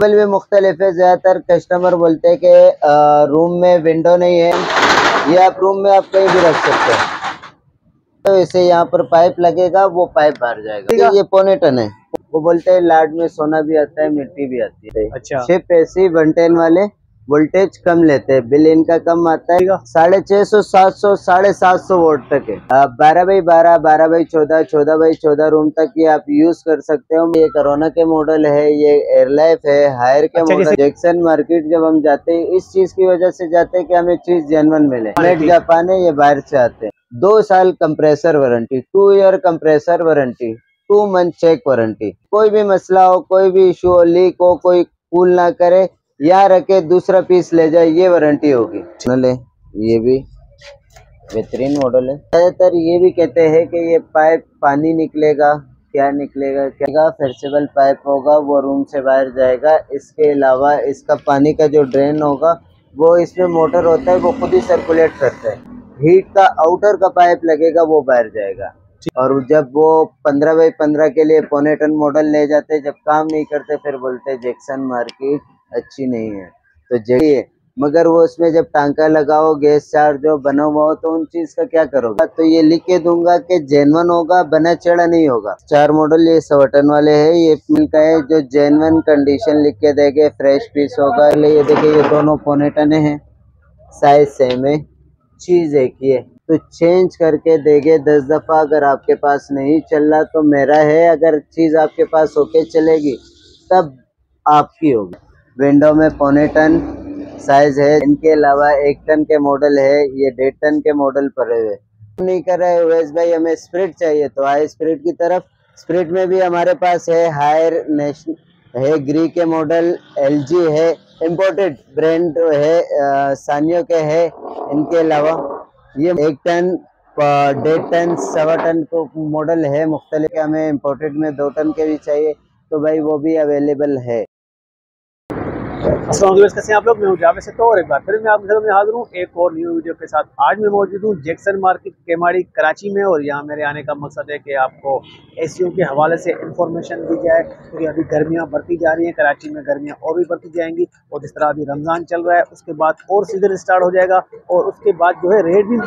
Table भी मुख्तलिफ है। ज़्यादातर कस्टमर बोलते हैं कि रूम में विंडो नहीं है, ये आप रूम में आप कहीं भी रख सकते हैं। तो इसे यहाँ पर पाइप लगेगा, वो पाइप बाहर जाएगा। ये पौने टन है। वो बोलते हैं लाड में सोना भी आता है, मिट्टी भी आती है। अच्छा। शिप एसी 110 वाले वोल्टेज कम लेते हैं, बिल इनका कम आता है। 650, 700, 750 वोल्ट तक है। 12x12, 12x14, 14x14 रूम तक ये आप यूज कर सकते हो। ये कोरोना के मॉडल है, ये एयरलाइफ है, हायर के मॉडल। जैक्सन मार्केट जब हम जाते हैं इस चीज की वजह से जाते हैं कि हमें चीज जेन्युइन मिले। मेड जापान है, ये बाहर से आते हैं। 2 साल compressor warranty, 2 year compressor warranty, 2 month check warranty. कोई भी मसला हो, कोई भी इशू हो, लीक हो, कोई कूल ना करे, यहाँ रखे दूसरा पीस ले जाए, ये वारंटी होगी। ये भी बेहतरीन मॉडल है। ज्यादातर ये भी कहते हैं कि ये पाइप पानी निकलेगा, क्या निकलेगा, क्या फ्लेक्सिबल पाइप होगा, वो रूम से बाहर जाएगा। इसके अलावा इसका पानी का जो ड्रेन होगा, वो इसमें मोटर होता है, वो खुद ही सर्कुलेट करता है। हीट का आउटर का पाइप लगेगा, वो बाहर जाएगा। और जब वो 15x15 के लिए पौने टन मॉडल ले जाते, जब काम नहीं करते फिर बोलते जैक्सन मार्केट अच्छी नहीं है। तो जरिए मगर वो उसमें जब टांका लगाओ, गैस चार्ज हो, बना हुआ हो, तो उन चीज का क्या करोगे? तो ये लिख के दूंगा कि जेन्युइन होगा, बना चढ़ा नहीं होगा। 4 मॉडल ये 100 टन वाले है, ये मिल का है जो जेन्युइन कंडीशन लिख के देंगे, फ्रेश पीस होगा। ये देखिए, ये दोनों पौने टन है, साइज सेम है, चीज एक ही है। तो चेंज करके देंगे 10 दफा। अगर आपके पास नहीं चल रहा तो मेरा है, अगर चीज आपके पास होके चलेगी तब आपकी होगी। विंडो में पौने टन साइज है। इनके अलावा 1 टन के मॉडल है, ये 1.5 टन के मॉडल पड़े हुए। नहीं कर रहे उवैस भाई, हमें स्प्रिट चाहिए तो हाई स्प्रिट की तरफ। स्प्रिट में भी हमारे पास है, हायर नेशनल है, ग्री के मॉडल, LG है, इम्पोर्टेड ब्रांड है, सानियो के है। इनके अलावा ये 1 टन, 1.5 टन, 1.25 टन को मॉडल है मुख्तलिफ। हमें इम्पोर्टेड में 2 टन के भी चाहिए तो भाई वो भी अवेलेबल है। अस्सलाम वालेकुम, कैसे हैं आप लोग? मैं हूं जावेद से। तो और एक बार फिर मैं आपके सामने हाजिर हूं एक और न्यू वीडियो के साथ। आज मैं मौजूद हूं जैक्सन मार्केट केमाड़ी कराची में, और यहाँ मेरे आने का मकसद है कि आपको एसीओ के हवाले से इंफॉर्मेशन दी जाए, क्योंकि अभी गर्मियाँ बढ़ती जा रही हैं, कराची में गर्मियाँ और भी बढ़ती जाएंगी। और जिस तरह अभी रमज़ान चल रहा है, उसके बाद और सीजन स्टार्ट हो जाएगा, और उसके बाद जो है रेट भी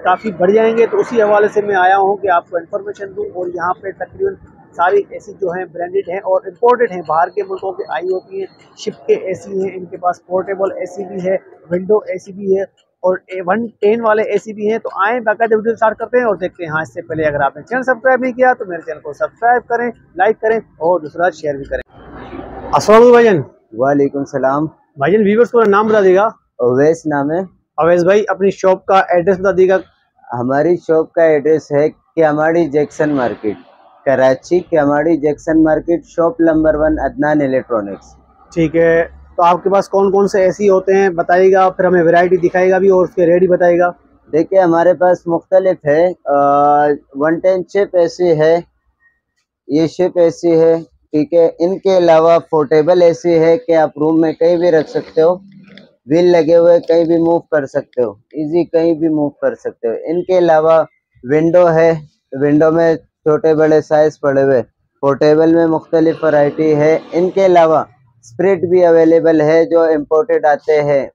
काफ़ी बढ़ जाएंगे। तो उसी हवाले से मैं आया हूँ कि आपको इन्फॉर्मेशन दूँ। और यहाँ पर तकरीबन सारी एसी जो हैं ब्रांडेड हैं और इम्पोर्टेड हैं, बाहर के मुल्कों के आई होती हैं। शिप के एसी हैं, इनके पास पोर्टेबल एसी भी है, विंडो एसी भी है, और 110 वाले एसी भी हैं। तो आए बाकायदा वीडियो स्टार्ट करते हैं और देखते हैं। हाँ, इससे पहले अगर आपने चैनल सब्सक्राइब नहीं किया तो मेरे चैनल को सब्सक्राइब करें, लाइक करें और दूसरा शेयर भी करें। अस्सलाम वालेकुम भाईजान। वालेकुम सलाम भाईजान, व्यूअर्स को नाम बता देगा? अवैस नाम है। अवैस भाई, अपनी शॉप का एड्रेस बता देगा? हमारी शॉप का एड्रेस है Keamari Jackson market, Karachi. Keamari Jackson market, shop number 1, Adnan electronics. ठीक है। तो आपके पास कौन कौन से एसी होते हैं बताइएगा, फिर हमें वैरायटी दिखाएगा भी और उसके रेट भी बताएगा। देखिए, हमारे पास मुख्तलिफ है। 110 शिप एसी है, ये शिप एसी है, ठीक है। इनके अलावा पोर्टेबल एसी है कि आप रूम में कहीं भी रख सकते हो, व्हील लगे हुए, कहीं भी मूव कर सकते हो, इजी कहीं भी मूव कर सकते हो। इनके अलावा विंडो है, विंडो में छोटे बड़े साइज पड़े हुए। पोर्टेबल में मुख्तलिफ वैरायटी है। इनके अलावा स्प्रिट भी अवेलेबल है, जो इम्पोर्टेड आते हैं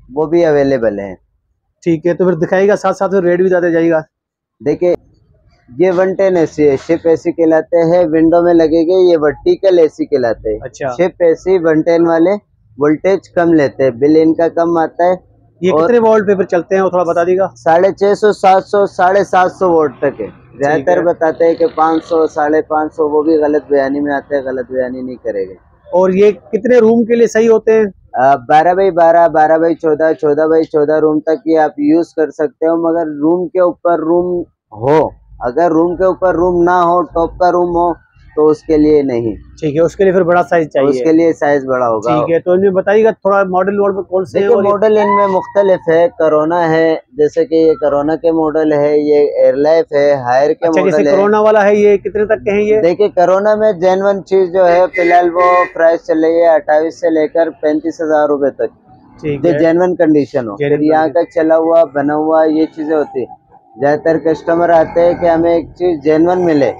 वो भी अवेलेबल है। ठीक है, तो फिर दिखाएगा, साथ साथ रेट भी ज़्यादा जाएगा। देखिए, ये 110 एसी है, शिप एसी कहलाते हैं। विंडो में लगेंगे, ये वर्टिकल एसी कहलाते हैं। अच्छा। शिप एसी 110 वाले वोल्टेज कम लेते हैं, बिल इनका कम आता है। ये कितने वोल्ट पे फिर चलते हैं वो थोड़ा बता देगा? 650, 700, 750 वोल्ट तक है। ज्यादातर बताते हैं कि 500, 550, वो भी गलत बयानी में आते हैं, गलत बयानी नहीं करेंगे। और ये कितने रूम के लिए सही होते हैं? 12x12, 12x14, 14x14 रूम तक ये आप यूज कर सकते हो, मगर रूम के ऊपर रूम हो। अगर रूम के ऊपर रूम ना हो, टॉप का रूम हो, तो उसके लिए नहीं। ठीक है, उसके लिए फिर बड़ा साइज चाहिए। उसके लिए साइज बड़ा होगा। ठीक है, तो इनमें बताइएगा थोड़ा मॉडल वॉडल कौन से हैं? मॉडल इनमें मुख्तलिफ है। कोरोना है, जैसे कि ये कोरोना के मॉडल है, ये एयरलाइफ है, हायर के मॉडल है। कोरोना वाला है, ये कितने तक के हैं ये? देखिए, कोरोना में जेन्युइन चीज जो है फिलहाल वो प्राइस चल रही है 28 से लेकर 35,000 रुपए तक, जो जेन्युइन कंडीशन हो। फिर यहाँ का चला हुआ, बना हुआ, ये चीजें होती है। ज्यादातर कस्टमर आते हैं कि हमें एक चीज जेन्युइन मिले।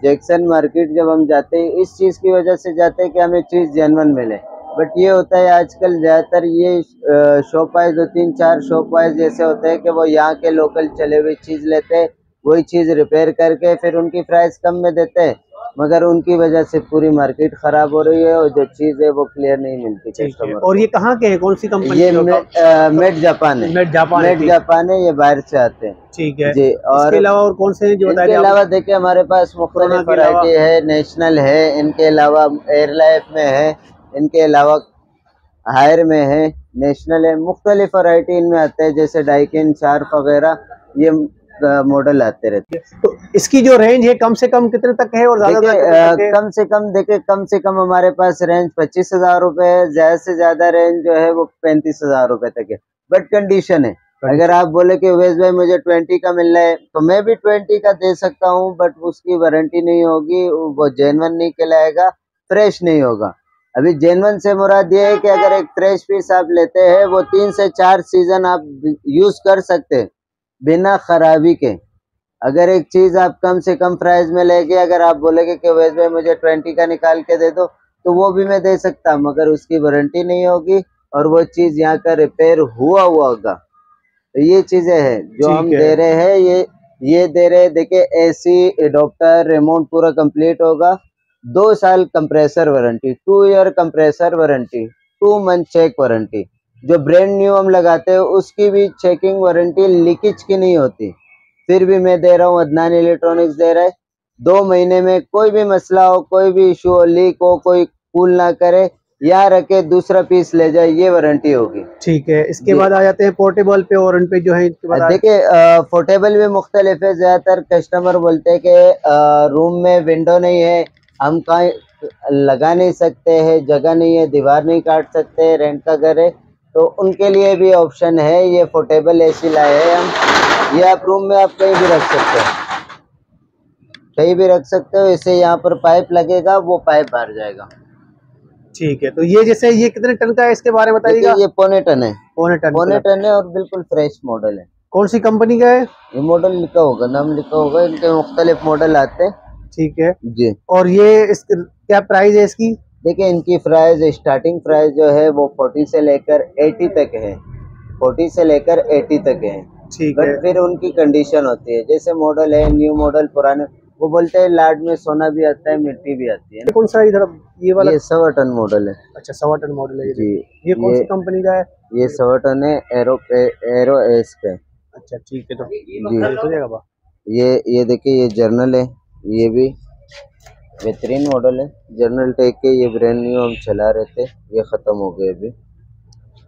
जैक्सन मार्केट जब हम जाते हैं इस चीज की वजह से जाते हैं कि हमें चीज जेन्युइन मिले। बट ये होता है आजकल ज्यादातर ये शॉप वाइज 2-3-4 शॉप वाइज जैसे होते हैं कि वो यहाँ के लोकल चले हुए चीज लेते हैं, वही चीज रिपेयर करके फिर उनकी प्राइस कम में देते हैं, मगर उनकी वजह से पूरी मार्केट खराब हो रही है और जो चीज है वो क्लियर नहीं मिलती ठीक है। कस्टमर और को। ये कहाँ के हैं, कौन सी कंपनी ये के? मेड जापान है। मेड जापान है, मेड ठीक। जापान है, ये बाहर से आते हैं ठीक है। जी। इसके और अलावा और कौन से हैं जो बता इनके रहे आप? अलावा देखिए हमारे पास कोरोना मुख्तलिफ के अलावा? वैरायटी है, नेशनल है, इनके अलावा एयर लाइफ में है, इनके अलावा हायर में है, नेशनल है, मुख्तलिफ वैरायटी इनमें आते हैं जैसे डाइकिन, शार्प वगैरह ये मॉडल आते रहते हैं। तो इसकी जो रेंज है कम से कम कितने तक है और ज्यादा देखिए तक है? कम से कम देखिए, कम से कम हमारे पास रेंज 25,000 रुपए है, ज्यादा से ज्यादा रेंज जो है वो 35,000 रुपए तक है। बट कंडीशन है, अगर आप बोले कि उवैस भाई मुझे 20 का मिल रहा है तो मैं भी 20 का दे सकता हूँ, बट उसकी वारंटी नहीं होगी, वो जेन्युइन नहीं कहलाएगा, फ्रेश नहीं होगा। अभी जेन्युइन से मुराद ये है कि अगर एक फ्रेश पीस आप लेते हैं वो 3 से 4 सीजन आप यूज कर सकते हैं बिना खराबी के। अगर एक चीज आप कम से कम प्राइस में लेके अगर आप बोलेगे कि उवैस भाई मुझे 20 का निकाल के दे दो तो वो भी मैं दे सकता, मगर उसकी वारंटी नहीं होगी और वो चीज यहाँ का रिपेयर हुआ होगा। तो ये चीजें हैं जो हम ठीक है। दे रहे हैं, ये दे रहे हैं। देखिए एसी एडोप्टर रिमोट पूरा कंप्लीट होगा, 2 साल compressor warranty, 2 year compressor warranty, 2 month check warranty. जो ब्रांड न्यू हम लगाते हैं उसकी भी चेकिंग वारंटी लीकेज की नहीं होती, फिर भी मैं दे रहा हूँ। अदनान इलेक्ट्रॉनिक्स दे रहा है 2 महीने में कोई भी मसला हो, कोई भी इशू हो, लीक हो, कोई कूल ना करे, यहाँ रखे दूसरा पीस ले जाए, ये वारंटी होगी। ठीक है। इसके बाद आ जाते हैं पोर्टेबल पे और उन पे जो है इनके बाद देखिए पोर्टेबल भी मुख्तलिफ है। ज्यादातर कस्टमर बोलते हैं कि रूम में विंडो नहीं है, हम कहीं लगा नहीं सकते हैं, जगह नहीं है, दीवार नहीं काट सकते, रेंट का घर है, तो उनके लिए भी ऑप्शन है। ये पोर्टेबल एसी लाए हैं हम, ये आप रूम में आप कहीं भी रख सकते हो, कहीं भी रख सकते हो। इसे यहाँ पर पाइप लगेगा, वो पाइप बाहर जाएगा। ठीक है। तो ये जैसे ये कितने टन का है, इसके बारे में देखिए बताइएगा। ये पौने टन है, पौने टन पौने का। टन है और बिल्कुल फ्रेश मॉडल है। कौन सी कंपनी का है? ये मॉडल लिखा होगा, नाम लिखा होगा, इनके मुख्तलिफ मॉडल आते हैं ठीक है। जी। और ये क्या प्राइस है इसकी? देखिए इनकी प्राइस, स्टार्टिंग प्राइस जो है वो 40 से लेकर 80 तक है, 40 से लेकर 80 तक है। ठीक बट है। फिर उनकी कंडीशन होती है, जैसे मॉडल है न्यू मॉडल, पुराने, वो बोलते हैं लाड में सोना भी आता है, मिट्टी भी आती है ये कौन सा इधर ये वाला? ये 100 टन मॉडल है अच्छा, 100 टन मॉडल है ये। जी। ये कौन सी कंपनी का है? ये 100 टन है, एरो एस का है अच्छा ठीक है। तो जी। हो जाएगा बा। ये देखिए ये जर्नल है, ये भी बेहतरीन मॉडल है, जर्नल टेक के, ये ब्रांड न्यू हम चला रहे थे, ये खत्म हो गए अभी।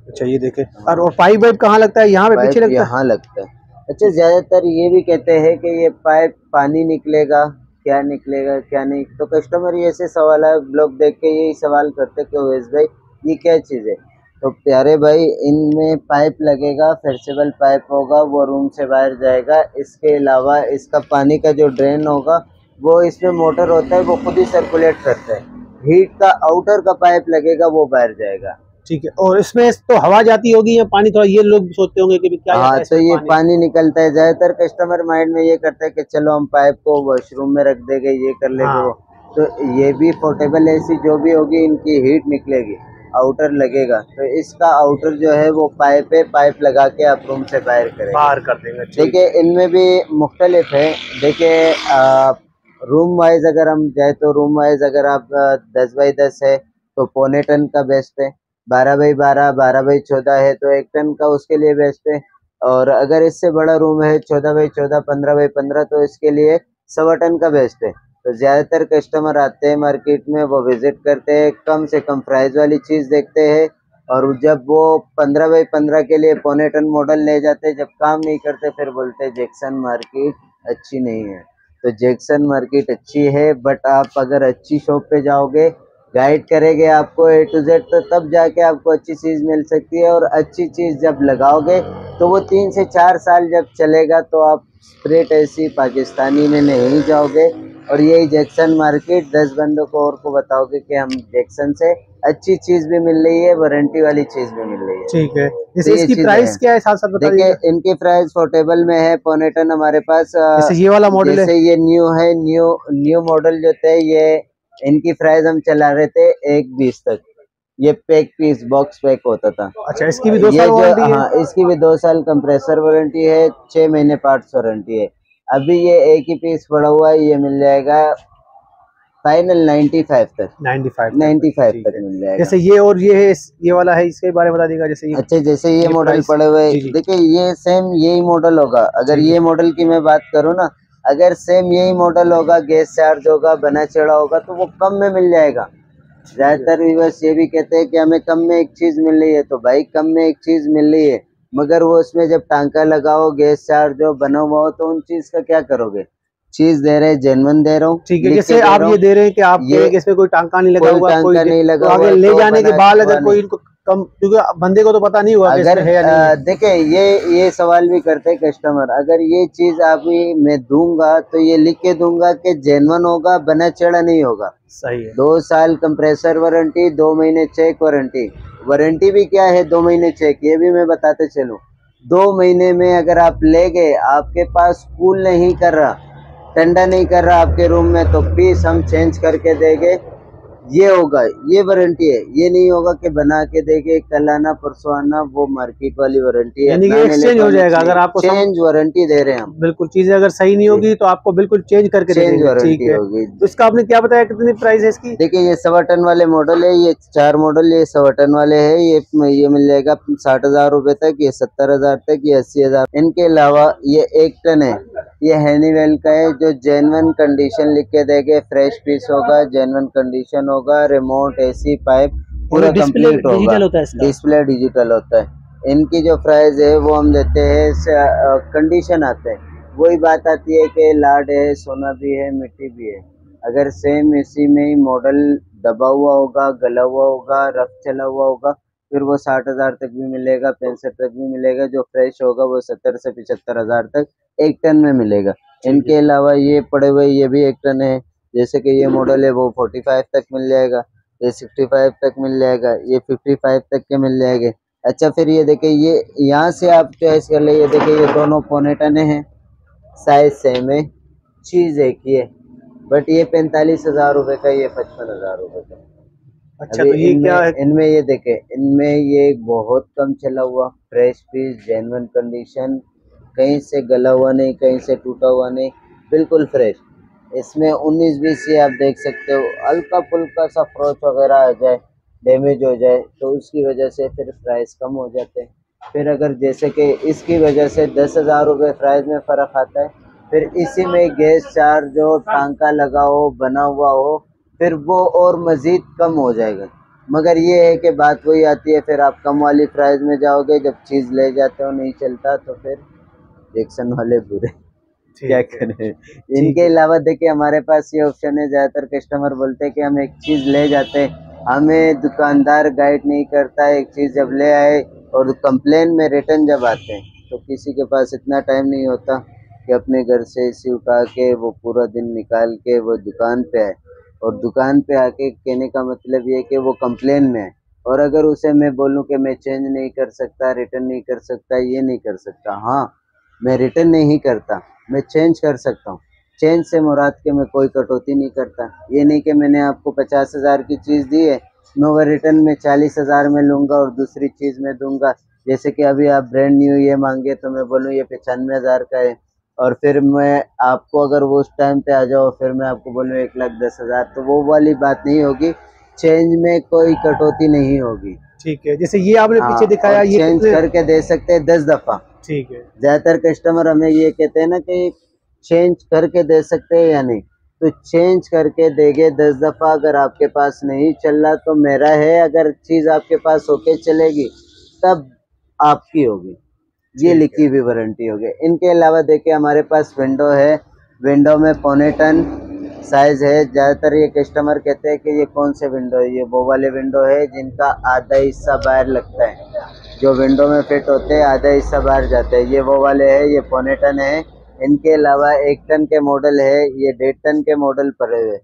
अच्छा ये देखे। और पाइप वाइप कहाँ लगता है? यहाँ पे पीछे लगता है? यहाँ लगता है। अच्छा ज्यादातर ये भी कहते हैं कि ये पाइप पानी निकलेगा, क्या निकलेगा क्या नहीं, तो कस्टमर ये ऐसे सवाल है, ब्लॉग देख के यही सवाल करते कि उवैस भाई ये क्या चीज़ है। तो प्यारे भाई इनमें पाइप लगेगा, फ्लेक्सिबल पाइप होगा, वो रूम से बाहर जाएगा। इसके अलावा इसका पानी का जो ड्रेन होगा वो इसमें मोटर होता है, वो खुद ही सर्कुलेट करता है। हीट का आउटर का पाइप लगेगा, वो बाहर जाएगा। ठीक है। और इसमें तो हवा जाती होगी या पानी थोड़ा, ये लोग सोचते होंगे कि क्या जाता है तो इसमें ये पानी निकलता है। ज्यादातर कस्टमर माइंड में ये करता है कि चलो हम पाइप को वॉशरूम में रख देंगे, ये कर लेंगे हाँ। वो। तो ये भी पोर्टेबल एसी जो भी होगी इनकी हीट निकलेगी, आउटर लगेगा, तो इसका आउटर जो है वो पाइप है, पाइप लगा के आप रूम से बाहर करेंगे, बाहर कर देंगे। देखिए इनमें भी मुख्तलिफ है। देखिए रूम वाइज अगर हम जाए तो रूम वाइज अगर आप 10 बाई 10 है तो पौने टन का बेस्ट है, 12 बाई 12, 12 बाई 14 है तो 1 टन का उसके लिए बेस्ट है। और अगर इससे बड़ा रूम है 14 बाई 14, 15 बाई 15, तो इसके लिए 1.25 टन का बेस्ट है। तो ज़्यादातर कस्टमर आते हैं मार्केट में, वो विजिट करते हैं, कम से कम प्राइस वाली चीज़ देखते हैं, और जब वो 15 बाई 15 के लिए पौने टन मॉडल ले जाते, जब काम नहीं करते फिर बोलते जैक्सन मार्केट अच्छी नहीं है। तो जैक्सन मार्केट अच्छी है, बट आप अगर अच्छी शॉप पे जाओगे, गाइड करेंगे आपको A to Z, तो तब जाके आपको अच्छी चीज़ मिल सकती है। और अच्छी चीज़ जब लगाओगे तो वो 3 से 4 साल जब चलेगा, तो आप स्प्रेट ऐसी पाकिस्तानी में नहीं जाओगे। और यही जैक्सन मार्केट 10 बंदों को और को बताओगे कि हम जैक्सन से अच्छी चीज़ भी मिल रही है, वारंटी वाली चीज़ भी मिल रही है। ठीक है। तो जैसे ये इसकी चीज़ें प्राइस हैं। क्या है, साथ साथ बता देखिए दीजिए। इनकी प्राइस पोर्टेबल में है, पौने टन हमारे पास। जैसे ये वाला मॉडल है, जैसे ये न्यू है, न्यू मॉडल जो थे, ये इनकी प्राइस हम चला रहे थे 1.20 तक, ये पैक पीस बॉक्स पैक होता था। अच्छा, इसकी भी 2 ये साल जो वारंटी है? हाँ, इसकी भी 2 साल कंप्रेसर वारंटी है, 6 महीने पार्ट्स वारंटी है। अभी ये एक ही पीस पड़ा हुआ है, ये मिल जाएगा फाइनल 95 तक, 95 ठीक तक है। मिल जाएगा। जैसे ये और ये है, ये वाला है, इसके बारे में बता देगा। जैसे अच्छा, जैसे ये मॉडल प्राइस। पड़े हुए, जी जी। देखिए ये सेम यही मॉडल होगा। अगर ठीक ये है। मॉडल की मैं बात करूँ ना, अगर सेम यही मॉडल होगा, गैस चार्ज होगा, बना चढ़ा होगा, तो वो कम में मिल जाएगा। ज्यादातर व्यूअर्स ये भी कहते हैं कि हमें कम में एक चीज मिल रही है, तो भाई कम में एक चीज मिल रही है, मगर वो उसमें जब टांका लगाओ, गैस चार्ज हो, बना हुआ हो, तो उन चीज का क्या करोगे? चीज दे रहे, जेन्युइन दे रहा हूँ, ठीक है। लिख के जैसे दे आप रहा ये हूँ। दे रहे हैं कि आप कह रहे ये हैं कि इसमें कोई टांका नहीं लगा कोई हुआ, टांका नहीं तो लगा हुआ आगे है, ले तो जाने के बना बाद हुआ अगर कोई नहीं। इनको कम, क्योंकि बंदे को तो पता नहीं हुआ कि अगर इसमें है या नहीं है। देखे, ये सवाल भी करते हैं कस्टमर, अगर ये चीज अभी मैं दूंगा तो ये लिख के दूंगा कि जेन्युइन होगा, बना चढ़ा नहीं होगा। सही है। 2 साल कंप्रेसर वारंटी, 2 महीने चेक वारंटी। वारंटी भी क्या है, 2 महीने चेक, ये भी मैं बताते चलूं। 2 महीने में अगर आप ले गए, आपके पास कूल नहीं कर रहा, ठंडा नहीं कर रहा आपके रूम में, तो पीस हम चेंज करके देंगे। ये होगा, ये वारंटी है। ये नहीं होगा कि बना के देंगे, कल आना परसों आना, वो मार्केट वाली वारंटी है, यानी कि अपनाने एक्सचेंज हो जाएगा अगर आपको चेंज वारंटी दे रहे हैं हम। बिल्कुल, चीजें अगर सही नहीं होगी तो आपको बिल्कुल चेंज करके दे चेंज देंगे। ठीक वारंटी है। होगी। तो इसका आपने क्या बताया, कितनी प्राइस है इसकी? देखिए, ये 1.25 टन वाले मॉडल है, ये 4 मॉडल, ये 1.25 टन वाले है। ये मिल जाएगा 60,000 रुपए तक, ये 70,000 तक, ये 80,000। इनके अलावा ये 1 टन है, ये हैनीवेल का है, जो जेन्युइन कंडीशन लिख के देंगे, फ्रेश पीस होगा, जेन्युइन कंडीशन होगा, रिमोट, एसी, पाइप पूरा कंप्लीट होगा, डिस्प्ले डिजिटल होता है। इनकी जो प्राइस है वो हम देते हैं, कंडीशन आते हैं। वही बात आती है कि लाड है, सोना भी है, मिट्टी भी है। अगर सेम इसी में ही मॉडल दबा हुआ होगा, गला हुआ होगा, रफ चला हुआ होगा, फिर वो 60,000 तक भी मिलेगा, 65 तक भी मिलेगा। जो फ्रेश होगा वो 70 से 75,000 तक 1 टन में मिलेगा। इनके अलावा ये पड़े हुए, ये भी 1 टन है। जैसे कि ये मॉडल है, वो 45 तक मिल जाएगा, ये 65 तक मिल जाएगा, ये 55 तक के मिल जाएंगे। अच्छा, फिर ये देखिए, ये यहाँ से आप चॉइस कर ले। ये देखिए, ये दोनों पौने टन हैं, साइज सेम है, चीज एक ही है, बट ये 45,000 रुपए का, ये 55,000 रुपए का। अच्छा, अभी तो ये क्या है? इनमें ये देखे, इनमें ये बहुत कम चला हुआ, फ्रेश पीस, जेन्युइन कंडीशन, कहीं से गला हुआ नहीं, कहीं से टूटा हुआ नहीं, बिल्कुल फ्रेश। इसमें 19-20 ये आप देख सकते हो, हल्का फुल्का सा फ्रोच वगैरह आ जाए, डैमेज हो जाए, तो उसकी वजह से फिर प्राइस कम हो जाते हैं। फिर अगर जैसे कि इसकी वजह से 10,000 रुपये प्राइस में फ़र्क आता है, फिर इसी में गैस चार्ज हो, टांका लगा हो, बना हुआ हो, फिर वो और मज़ीद कम हो जाएगा। मगर ये है कि बात वही आती है, फिर आप कम वाली प्राइस में जाओगे, जब चीज़ ले जाते हो नहीं चलता, तो फिर जैक्सन वाले बुरे, क्या करें। इनके अलावा देखिए, हमारे पास ये ऑप्शन है, ज़्यादातर कस्टमर बोलते हैं कि हम एक चीज़ ले जाते हैं, हमें दुकानदार गाइड नहीं करता। एक चीज़ जब ले आए और कंप्लेन में रिटर्न जब आते हैं, तो किसी के पास इतना टाइम नहीं होता कि अपने घर से इसी उठा के वो पूरा दिन निकाल के वो दुकान पे आए, और दुकान पे आके कहने का मतलब ये कि वो कंप्लेन में है। और अगर उसे मैं बोलूं कि मैं चेंज नहीं कर सकता, रिटर्न नहीं कर सकता, ये नहीं कर सकता, हाँ, मैं रिटर्न नहीं करता, मैं चेंज कर सकता हूँ। चेंज से मुराद के मैं कोई कटौती नहीं करता। ये नहीं कि मैंने आपको 50,000 की चीज़ दी है, मैं वो रिटर्न में 40,000 में लूँगा और दूसरी चीज़ में दूंगा। जैसे कि अभी आप ब्रांड न्यू ये मांगे, तो मैं बोलूँ ये 95,000 का है, और फिर मैं आपको, अगर वो उस टाइम पे आ जाओ, फिर मैं आपको बोलूँ 1,10,000, तो वो वाली बात नहीं होगी। चेंज में कोई कटौती नहीं होगी। ठीक है। जैसे ये आपने हाँ, पीछे दिखाया, ये चेंज कितने? करके दे सकते हैं 10 दफ़ा। ठीक है। ज़्यादातर कस्टमर हमें ये कहते हैं ना कि चेंज करके दे सकते हैं या नहीं, तो चेंज करके देंगे 10 दफ़ा। अगर आपके पास नहीं चल रहा तो मेरा है, अगर चीज़ आपके पास होके चलेगी तब आपकी होगी, ये लिखी हुई वारंटी होगी। इनके अलावा देखिए, हमारे पास विंडो है, विंडो में पौने टन साइज़ है। ज़्यादातर ये कस्टमर कहते हैं कि ये कौन से विंडो है, ये वो वाले विंडो है जिनका आधा हिस्सा बाहर लगता है, जो विंडो में फिट होते हैं, आधा हिस्सा बाहर जाता है, ये वो वाले हैं, ये पौने टन है। इनके अलावा 1 टन के मॉडल है, ये 1.5 टन के मॉडल पड़े हुए।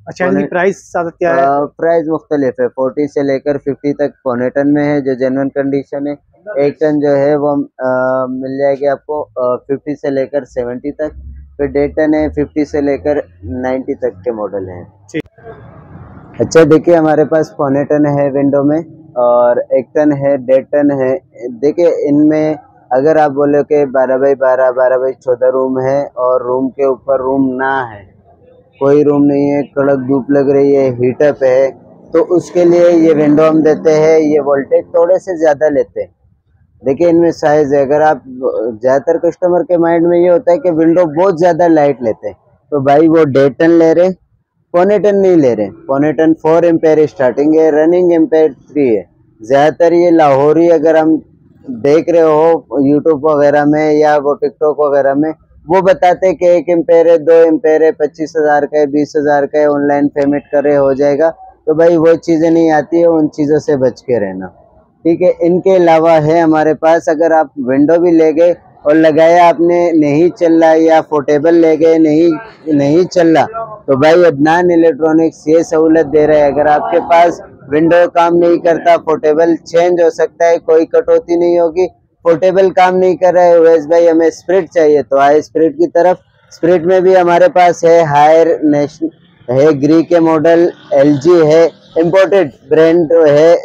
अच्छा, इनकी प्राइस क्या है? प्राइस मुख्तलिफ है, 40 से लेकर 50 तक पौने टन में है, जो जेन्युइन कंडीशन है। 1 टन जो है वो मिल जाएगी आपको 50 से लेकर 70 तक। फिर 1.5 टन है, 50 से लेकर 90 तक के मॉडल हैं। अच्छा देखिए, हमारे पास 0.25 टन है विंडो में और 1 टन है, 1.5 टन है। देखिए इनमें अगर आप बोले कि 12 बाई 12, 12 बाई 14 रूम है और रूम के ऊपर रूम ना है, कोई रूम नहीं है, कड़क धूप लग रही है, हीटअप है, तो उसके लिए ये विंडो हम देते हैं। ये वोल्टेज थोड़े से ज़्यादा लेते हैं। देखिए इनमें साइज़ है, अगर आप ज़्यादातर कस्टमर के माइंड में ये होता है कि विंडो बहुत ज़्यादा लाइट लेते हैं, तो भाई वो 1.5 टन ले रहे, 0.25 टन नहीं ले रहे। 0.25 टन 4 एम्पेयर स्टार्टिंग है, रनिंग एम्पेयर 3 है। ज़्यादातर ये लाहौरी अगर हम देख रहे हो यूट्यूब वगैरह में या वो टिकटॉक वगैरह में, वो बताते हैं कि 1 एम्पेयर है, 2 एम्पेयर है, 25,000 का है, 20,000 का है, ऑनलाइन पेमेंट करे हो जाएगा। तो भाई वो चीज़ें नहीं आती है, उन चीज़ों से बच के रहना, ठीक है। इनके अलावा है हमारे पास, अगर आप विंडो भी ले गए और लगाया आपने नहीं चल रहा, या पोर्टेबल ले गए नहीं चल रहा, तो भाई अदनान इलेक्ट्रॉनिक्स ये सहूलत दे रहा है। अगर आपके पास विंडो काम नहीं करता, पोर्टेबल चेंज हो सकता है, कोई कटौती नहीं होगी। पोर्टेबल काम नहीं कर रहा है उवैस भाई, हमें स्प्रिट चाहिए, तो आए स्प्रिट की तरफ। स्प्रिट में भी हमारे पास है हायर नेशनल है, ग्री के मॉडल, LG है, इम्पोर्टेड ब्रांड है,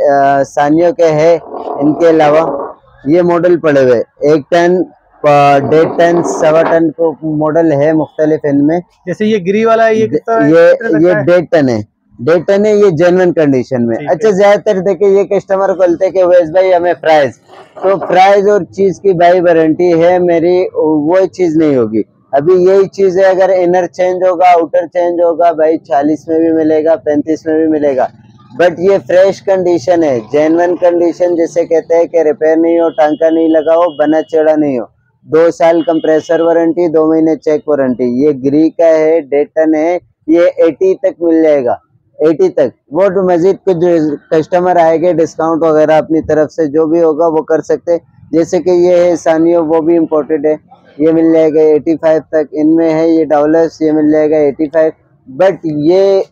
सानियो के है। इनके अलावा ये मॉडल पड़े हुए 1 टन, 1.5 टन, 1.25 टन को मॉडल है मुख्तलिफ इनमें। जैसे ये ग्री वाला है, ये कितना ये कितने तक का है? 1.5 टन है, 1.5 टन है, ये जेन्युइन कंडीशन में। ठीक अच्छा है। ज्यादातर देखिए ये कस्टमर बोलते कि वैस भाई हमें प्राइस, तो प्राइस और चीज की भाई वारंटी है मेरी, वो चीज नहीं होगी। अभी यही चीज है, अगर इनर चेंज होगा, आउटर चेंज होगा, भाई 40 में भी मिलेगा, 35 में भी मिलेगा, बट ये फ्रेश कंडीशन है, जेन्युइन कंडीशन जिसे कहते हैं कि रिपेयर नहीं हो, टांका नहीं लगा हो, बना चढ़ा नहीं हो। 2 साल कंप्रेसर वारंटी, 2 महीने चेक वारंटी। ये ग्री का है, 1.5 टन है, ये 80 तक मिल जाएगा, 80 तक। वो तो मजीद कुछ कस्टमर आएंगे, डिस्काउंट वगैरह अपनी तरफ से जो भी होगा वो कर सकते हैं। जैसे कि ये है सानियो, वो भी इम्पोर्टेड है, ये मिल जाएगा 85 तक। इनमें है ये डॉलर्स, ये मिल जाएगा 85। बट ये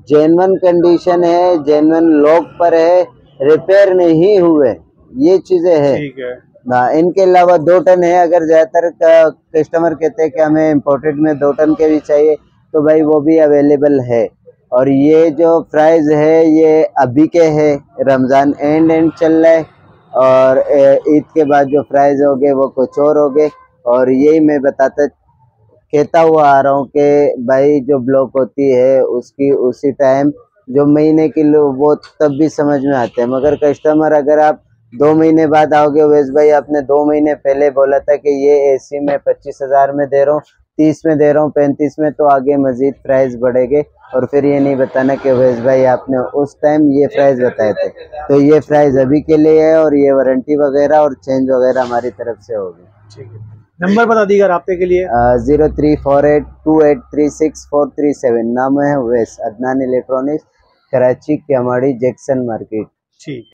जेन्युइन कंडीशन है, जेन्युइन लॉक पर है, रिपेयर नहीं हुए, ये चीजें है। ठीक है। ना इनके अलावा 2 टन है, अगर ज्यादातर कस्टमर कहते हैं कि हमें इम्पोर्टेड में 2 टन के भी चाहिए, तो भाई वो भी अवेलेबल है। और ये जो प्राइस है ये अभी के है, रमज़ान एंड चल रहा है, और ईद के बाद जो प्राइस हो गए वो कुछ और हो गए। और यही मैं कहता हुआ आ रहा हूँ कि भाई जो ब्लॉक होती है उसकी उसी टाइम जो महीने की वो तब भी समझ में आते हैं, मगर कस्टमर अगर आप 2 महीने बाद आओगे, वैस भाई आपने 2 महीने पहले बोला था कि ये AC में 25,000 में दे रहा हूँ, 30 में दे रहा हूँ, 35 में, तो आगे मजीद प्राइस बढ़ेंगे। और फिर ये नहीं बताना कि वैस भाई आपने उस टाइम ये प्राइस बताए थे। तो ये प्राइस अभी के लिए है, और ये वारंटी वगैरह और चेंज वगैरह हमारी तरफ से होगी। ठीक है, नंबर बता दीजिएगा रब्ते के लिए। 0348283437। नाम है Uwais, Adnan electronics, Karachi, Keamari, Jackson market. ठीक।